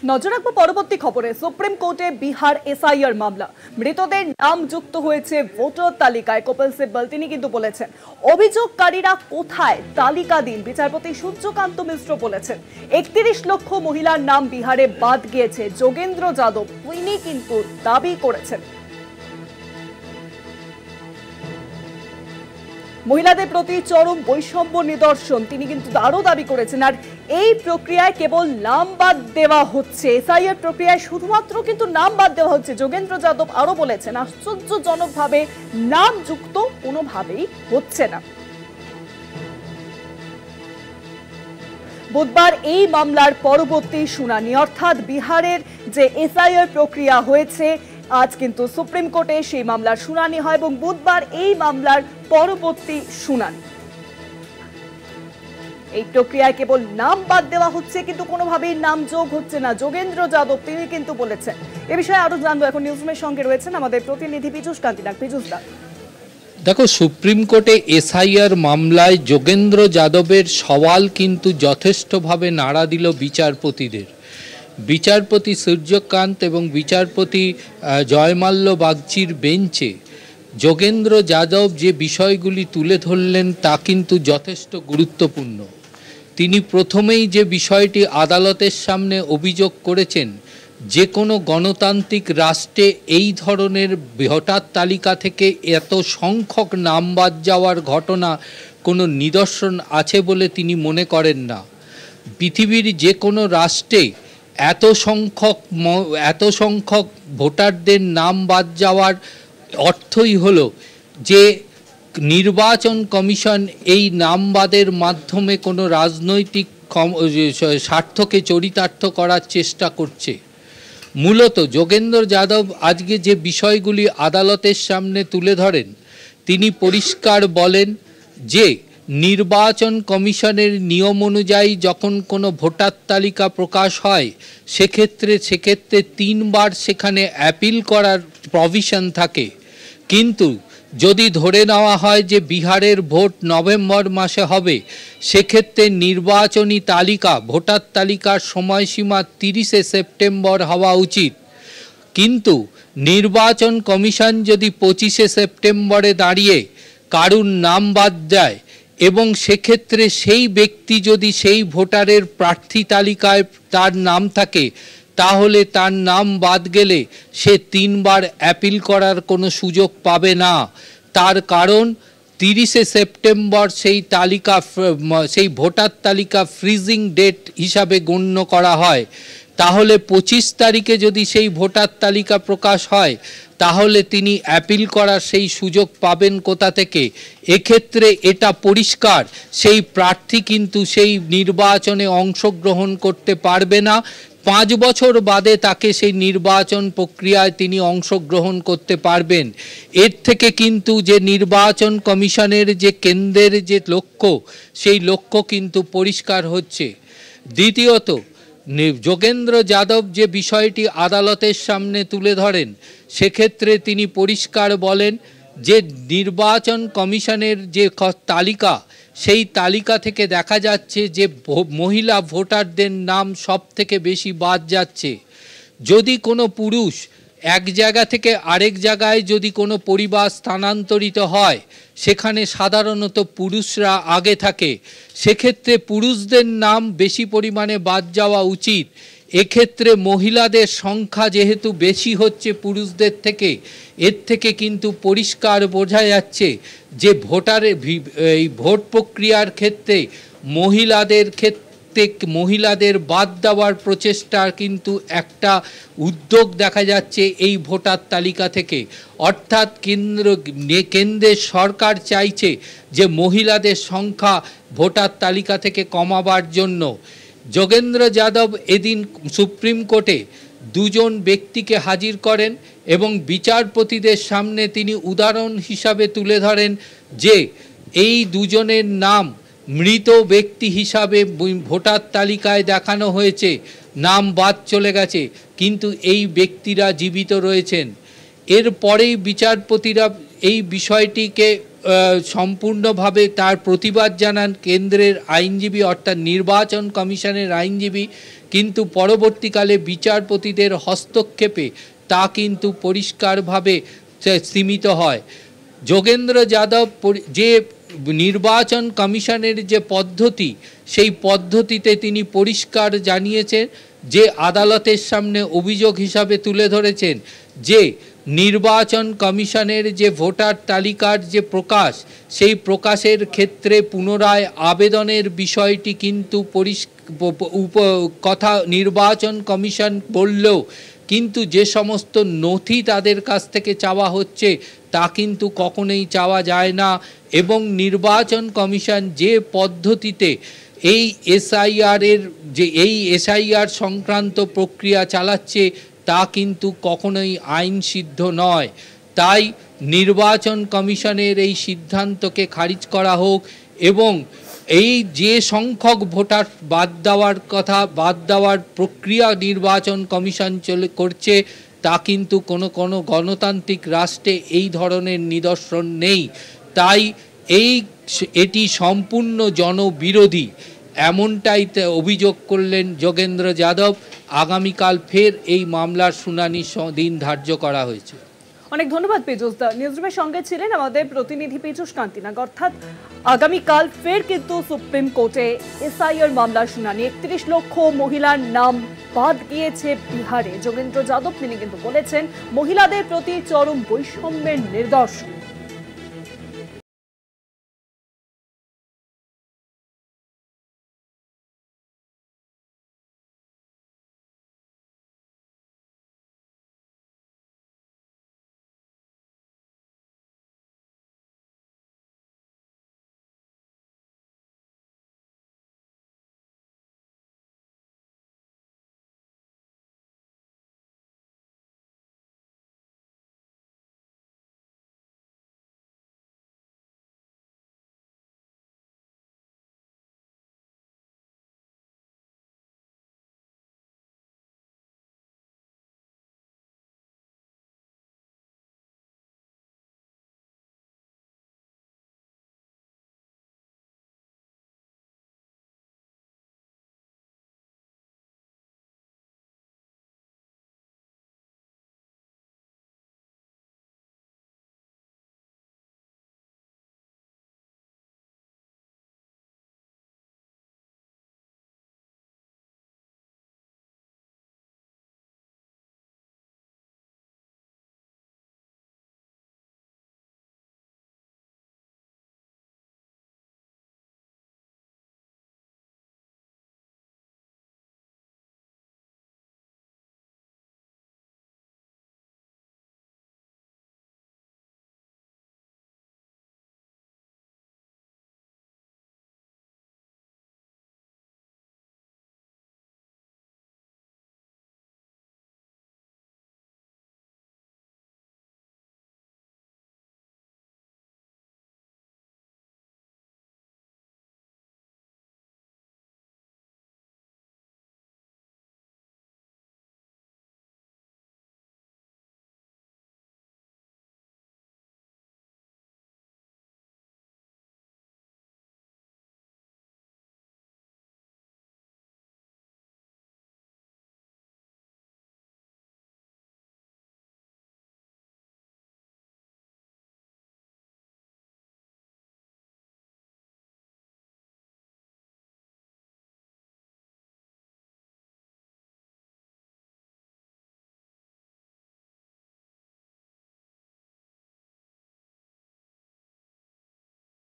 নজর রাখবো পরবর্তী খবরে। সুপ্রিম কোর্টে বিহার এসআইআর মামলা, মৃতদের নাম যুক্ত হয়েছে ভোটার তালিকায়। কপিল সিব্বল তিনি কিন্তু বলেছেন অভিযোগকারীরা কোথায় তালিকা দিন। বিচারপতি সূর্যকান্ত মিশ্র বলেছেন ৩১ লক্ষ মহিলার নাম বিহারে বাদ গিয়েছে। যোগেন্দ্র যাদব তিনি কিন্তু দাবি করেছেন মহিলাদের প্রতি চরম বৈষম্য নিদর্শন, তিনি কিন্তু আরো দাবি করেছেন। আর এই প্রক্রিয়ায় কেবল নাম বাদ দেওয়া হচ্ছে, এসআইআর প্রক্রিয়ায় শুধুমাত্র কিন্তু নাম বাদ দেওয়া হচ্ছে। যোগেন্দ্র যাদব আরো বলেছেন আশ্চর্যজনকভাবে নাম যুক্ত কোনোভাবেই হচ্ছে না। বুধবার এই মামলার পরবর্তী শুনানি, অর্থাৎ বিহারের যে এসআইআর প্রক্রিয়া হয়েছে, আজ কিন্তু সুপ্রিম কোর্টে সেই মামলার শুনানি হয় এবং বুধবার এই মামলার পরবর্তী শুনানি। এই প্রক্রিয়ায় কেবল নাম বাদ দেওয়া হচ্ছে, কিন্তু কোনোভাবেই নাম যোগ হচ্ছে না। যোগেন্দ্র যাদব তিনি কিন্তু বলেছেন। এ বিষয়ে আরো জানবো, এখন নিউজরুমের সঙ্গে রয়েছেন আমাদের প্রতিনিধি পীযূষ কান্তি নাগ। পীযূষ দা, দেখো, সুপ্রিম কোর্টে এসআইআর মামলায় যোগেন্দ্র যাদবের সওয়াল কিন্তু যথেষ্টভাবে নাড়া দিল বিচারপতিদের। বিচারপতি সূর্যকান্ত এবং বিচারপতি জয়মাল্য বাগচির বেঞ্চে যোগেন্দ্র যাদব যে বিষয়গুলি তুলে ধরলেন তা কিন্তু যথেষ্ট গুরুত্বপূর্ণ। তিনি প্রথমেই যে বিষয়টি আদালতের সামনে অভিযোগ করেছেন, যে কোনো গণতান্ত্রিক রাষ্ট্রে এই ধরনের ভোটার তালিকা থেকে এত সংখ্যক নাম বাদ যাওয়ার ঘটনা কোনো নিদর্শন আছে বলে তিনি মনে করেন না। পৃথিবীর যে কোনো রাষ্ট্রে এত সংখ্যক ভোটারদের নাম বাদ যাওয়ার অর্থই হলো যে নির্বাচন কমিশন এই নাম বাদের মাধ্যমে কোনো রাজনৈতিক স্বার্থকে চরিতার্থ করার চেষ্টা করছে। মূলত যোগেন্দ্র যাদব আজকে যে বিষয়গুলি আদালতের সামনে তুলে ধরেন, তিনি পরিষ্কার বলেন যে নির্বাচন কমিশনের নিয়ম অনুযায়ী যখন কোনো ভোটার তালিকা প্রকাশ হয় সেক্ষেত্রে 3 বার সেখানে অ্যাপিল করার প্রভিশন থাকে। কিন্তু যদি ধরে নেওয়া হয় যে বিহারের ভোট নভেম্বর মাসে হবে, সেক্ষেত্রে নির্বাচনী তালিকা ভোটার তালিকার সময়সীমা 30শে সেপ্টেম্বর হওয়া উচিত। কিন্তু নির্বাচন কমিশন যদি 25শে সেপ্টেম্বরে দাঁড়িয়ে কারুর নাম বাদ দেয় এবং সেক্ষেত্রে সেই ব্যক্তি যদি সেই ভোটারের প্রার্থী তালিকায় তার নাম থাকে, তাহলে তার নাম বাদ গেলে সে 3 বার অ্যাপিল করার কোনো সুযোগ পাবে না। তার কারণ 30শে সেপ্টেম্বর সেই ভোটার তালিকা ফ্রিজিং ডেট হিসাবে গণ্য করা হয়। তাহলে 25 তারিখে যদি সেই ভোটার তালিকা প্রকাশ হয়, তাহলে তিনি অ্যাপিল করার সেই সুযোগ পাবেন কোথা থেকে? এক্ষেত্রে এটা পরিষ্কার, সেই প্রার্থী কিন্তু সেই নির্বাচনে অংশগ্রহণ করতে পারবে না। 5 বছর বাদে তাকে সেই নির্বাচন প্রক্রিয়ায় তিনি অংশগ্রহণ করতে পারবেন। এর থেকে কিন্তু যে নির্বাচন কমিশনের যে কেন্দ্রের যে লক্ষ্য, সেই লক্ষ্য কিন্তু পরিষ্কার হচ্ছে। দ্বিতীয়ত, যোগেন্দ্র যাদব যে বিষয়টি আদালতের সামনে তুলে ধরেন, সেক্ষেত্রে তিনি পরিষ্কার বলেন যে নির্বাচন কমিশনের যে তালিকা, সেই তালিকা থেকে দেখা যাচ্ছে যে মহিলা ভোটারদের নাম সব থেকে বেশি বাদ যাচ্ছে। যদি কোনো পুরুষ এক জায়গা থেকে আরেক জায়গায় যদি কোনো পরিবার স্থানান্তরিত হয়, সেখানে সাধারণত পুরুষরা আগে থাকে, সেক্ষেত্রে পুরুষদের নাম বেশি পরিমাণে বাদ যাওয়া উচিত। এক্ষেত্রে মহিলাদের সংখ্যা যেহেতু বেশি হচ্ছে পুরুষদের থেকে, এর থেকে কিন্তু পরিষ্কার বোঝা যাচ্ছে যে এই ভোট প্রক্রিয়ার ক্ষেত্রে মহিলাদের বাদ দেওয়ার প্রচেষ্টা কিন্তু একটা উদ্যোগ দেখা যাচ্ছে এই ভোটার তালিকা থেকে। অর্থাৎ কেন্দ্রের সরকার চাইছে যে মহিলাদের সংখ্যা ভোটার তালিকা থেকে কমাবার জন্য। যোগেন্দ্র যাদব এদিন সুপ্রিম কোর্টে 2 জন ব্যক্তিকে হাজির করেন এবং বিচারপতিদের সামনে তিনি উদাহরণ হিসাবে তুলে ধরেন যে এই 2 জনের নাম মৃত ব্যক্তি হিসাবে ভোটার তালিকায় দেখানো হয়েছে, নাম বাদ চলে গেছে, কিন্তু এই ব্যক্তিরা জীবিত রয়েছেন। এরপরেই বিচারপতিরা এই বিষয়টিকে সম্পূর্ণভাবে তার প্রতিবাদ জানান কেন্দ্রের আইনজীবী অর্থাৎ নির্বাচন কমিশনের আইনজীবী, কিন্তু পরবর্তীকালে বিচারপতিদের হস্তক্ষেপে তা কিন্তু পরিষ্কারভাবে সীমিত হয়। যোগেন্দ্র যাদব যে নির্বাচন কমিশনের যে পদ্ধতি, সেই পদ্ধতিতে তিনি পরিষ্কার জানিয়েছেন, যে আদালতের সামনে অভিযোগ হিসাবে তুলে ধরেছেন যে নির্বাচন কমিশনের যে ভোটার তালিকার যে প্রকাশ, সেই প্রকাশের ক্ষেত্রে পুনরায় আবেদনের বিষয়টি কিন্তু কথা নির্বাচন কমিশন বললেও কিন্তু যে সমস্ত নথি তাদের কাছ থেকে চাওয়া হচ্ছে তা কিন্তু কখনোই চাওয়া যায় না, এবং নির্বাচন কমিশন যে পদ্ধতিতে এই এসআইআর সংক্রান্ত প্রক্রিয়া চালাচ্ছে তা কিন্তু কখনোই আইন সিদ্ধ নয়। তাই নির্বাচন কমিশনের এই সিদ্ধান্তকে খারিজ করা হোক, এবং এই যে সংখ্যক ভোটার বাদ দেওয়ার প্রক্রিয়া নির্বাচন কমিশন করছে তা কিন্তু কোনো গণতান্ত্রিক রাষ্ট্রে এই ধরনের নিদর্শন নেই। তাই এটি সম্পূর্ণ জনবিরোধী, এমনটাই অভিযোগ করলেন যোগেন্দ্র যাদব। আগামীকাল ফের এই মামলার শুনানির দিন ধার্য করা হয়েছে। অনেক ধন্যবাদ পীযূষ দা। নিউজরুমের সঙ্গে ছিলেন আমাদের প্রতিনিধি পীযূষ কান্তিনাগ। অর্থাৎ আগামীকাল ফের কিন্তু সুপ্রিম কোর্টে এসআইআর মামলার শুনানি। ৩১ লক্ষ মহিলার নাম বাদ গিয়েছে বিহারে। যোগেন্দ্র যাদব তিনি কিন্তু বলেছেন মহিলাদের প্রতি চরম বৈষম্যের নিদর্শন।